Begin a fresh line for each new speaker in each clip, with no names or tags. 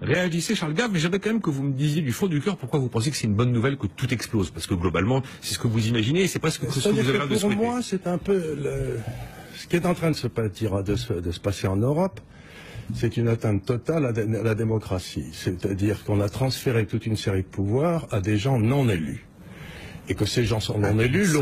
Réagissez, Charles Gave, mais j'aimerais quand même que vous me disiez du fond du cœur pourquoi vous pensez que c'est une bonne nouvelle que tout explose. Parce que globalement, c'est ce que vous imaginez et c'est presque ce que vous avez l'air de souhaiter.
Pour moi, c'est un peu ce qui est en train de se passer en Europe. C'est une atteinte totale à la démocratie. C'est-à-dire qu'on a transféré toute une série de pouvoirs à des gens non élus. Et que ces gens sont non élus,
le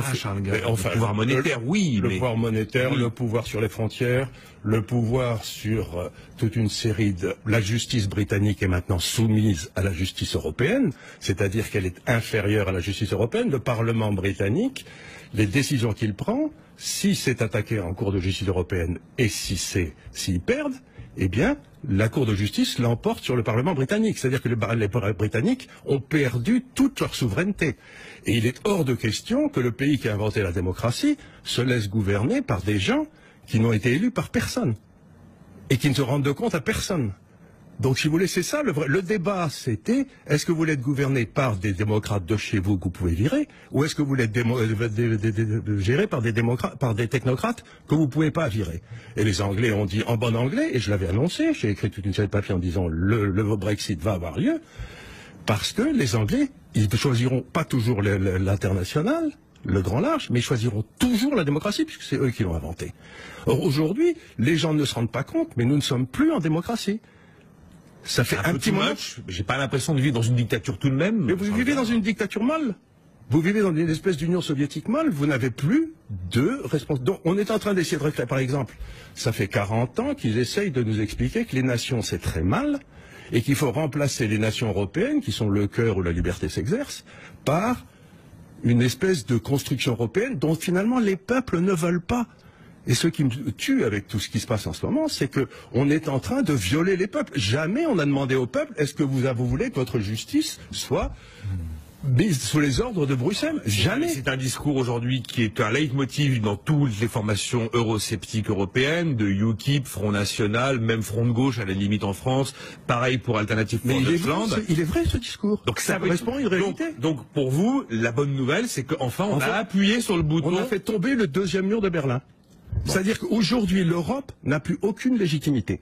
pouvoir monétaire, oui.
Le pouvoir monétaire, le pouvoir sur les frontières, le pouvoir sur toute une série de... La justice britannique est maintenant soumise à la justice européenne, c'est-à-dire qu'elle est inférieure à la justice européenne. Le Parlement britannique, les décisions qu'il prend, si c'est attaqué en Cour de justice européenne et s'ils perdent, eh bien, la Cour de justice l'emporte sur le Parlement britannique. C'est-à-dire que les Britanniques ont perdu toute leur souveraineté. Et il est hors de question que le pays qui a inventé la démocratie se laisse gouverner par des gens qui n'ont été élus par personne. Et qui ne se rendent compte à personne. Donc, si vous voulez, c'est ça le débat, c'était, est-ce que vous voulez être gouverné par des démocrates de chez vous que vous pouvez virer, ou est-ce que vous voulez être géré par des technocrates que vous pouvez pas virer? Et les Anglais ont dit, en bon anglais, et je l'avais annoncé, j'ai écrit toute une série de papiers en disant, le Brexit va avoir lieu, parce que les Anglais, ils ne choisiront pas toujours l'international, le grand large, mais ils choisiront toujours la démocratie, puisque c'est eux qui l'ont inventé. Or, aujourd'hui, les gens ne se rendent pas compte, mais nous ne sommes plus en démocratie. Ça fait un petit moment.
J'ai pas l'impression de vivre dans une dictature tout de même.
Mais vous vivez dans une dictature mâle. Vous vivez dans une espèce d'Union soviétique mâle. Vous n'avez plus de responsabilité. Donc, on est en train d'essayer de réfléchir. Par exemple, ça fait 40 ans qu'ils essayent de nous expliquer que les nations, c'est très mal, et qu'il faut remplacer les nations européennes, qui sont le cœur où la liberté s'exerce, par une espèce de construction européenne dont finalement les peuples ne veulent pas. Et ce qui me tue avec tout ce qui se passe en ce moment, c'est que on est en train de violer les peuples. Jamais on a demandé au peuple, est-ce que vous voulez que votre justice soit mise sous les ordres de Bruxelles? Jamais.
C'est un discours aujourd'hui qui est un leitmotiv dans toutes les formations eurosceptiques européennes, de UKIP, Front National, même Front de gauche à la limite en France, pareil pour Alternative for Deutschland.
Il est vrai ce discours.
Donc ça
correspond à une réalité.
Donc pour vous, la bonne nouvelle, c'est qu'enfin on a appuyé sur le bouton.
On a fait tomber le deuxième mur de Berlin. Bon. C'est-à-dire qu'aujourd'hui, l'Europe n'a plus aucune légitimité.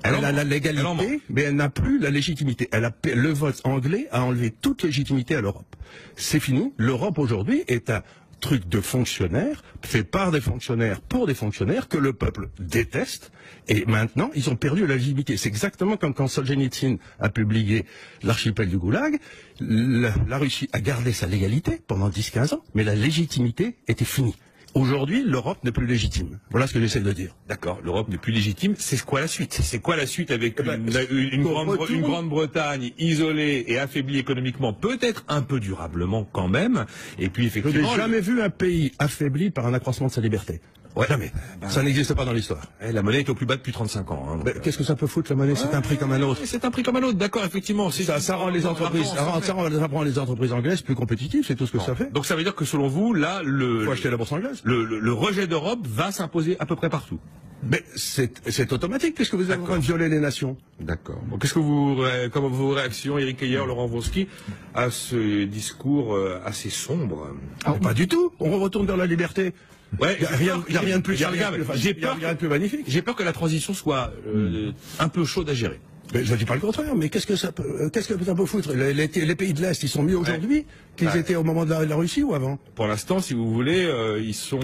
Elle a la légalité, mais elle n'a plus la légitimité. Le vote anglais a enlevé toute légitimité à l'Europe. C'est fini. L'Europe aujourd'hui est un truc de fonctionnaires, fait par des fonctionnaires pour des fonctionnaires que le peuple déteste. Et maintenant, ils ont perdu la légitimité. C'est exactement comme quand Solzhenitsyn a publié l'archipel du Goulag. La Russie a gardé sa légalité pendant 10-15 ans, mais la légitimité était finie. Aujourd'hui, l'Europe n'est plus légitime. Voilà ce que j'essaie de dire.
D'accord, l'Europe n'est plus légitime. C'est quoi la suite? C'est quoi la suite avec une Grande-Bretagne isolée et affaiblie économiquement, peut-être un peu durablement quand même, et puis effectivement...
Je n'ai jamais vu un pays affaibli par un accroissement de sa liberté. Ouais, jamais. Ça n'existe pas dans l'histoire.
La monnaie est au plus bas depuis 35 ans. Hein,
qu'est-ce que ça peut foutre, la monnaie? C'est un prix comme un autre.
C'est un prix comme un autre, d'accord, effectivement.
Ça rend les entreprises, ça rend les entreprises anglaises plus compétitives, c'est tout ce que ça fait.
Donc ça veut dire que selon vous, là,
faut acheter la bourse anglaise.
Le rejet d'Europe va s'imposer à peu près partout.
Mais c'est automatique puisque vous êtes en train de violer les nations.
D'accord. Bon, qu'est-ce que comment vos réactions, Éric Heyer, Laurent Wronski, à ce discours assez sombre?
Pas du tout. On retourne vers la liberté.
Ouais,
il n'y a rien de plus
plus magnifique. J'ai peur que la transition soit un peu chaude à gérer.
Mais je ne dis pas le contraire, mais qu'est-ce que ça peut foutre? Les pays de l'Est, ils sont mieux aujourd'hui qu'ils étaient au moment de la Russie ou avant?
Pour l'instant, si vous voulez, ils sont...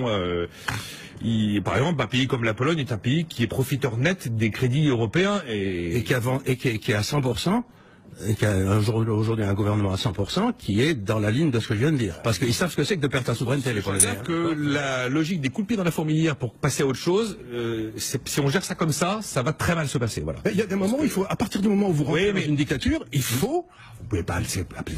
par exemple, un pays comme la Pologne est un pays qui est profiteur net des crédits européens et
qui est à 100%. Et qui a aujourd'hui un gouvernement à 100% qui est dans la ligne de ce que je viens de dire. Parce qu'ils savent ce que c'est que de perdre ta souveraineté, les Polonais.
C'est-à-dire que la logique des coups de pied dans la fourmilière pour passer à autre chose, si on gère ça comme ça va très mal se passer. Voilà.
Il y a des moments où il faut, à partir du moment où vous rentrez dans une dictature, il faut... Vous pouvez pas appeler...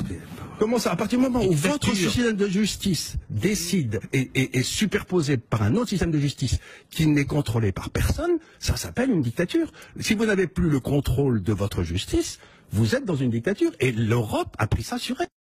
Comment ça? À partir du moment où votre système de justice décide et est superposé par un autre système de justice qui n'est contrôlé par personne, ça s'appelle une dictature. Si vous n'avez plus le contrôle de votre justice, vous êtes dans une dictature et l'Europe a pris ça sur elle.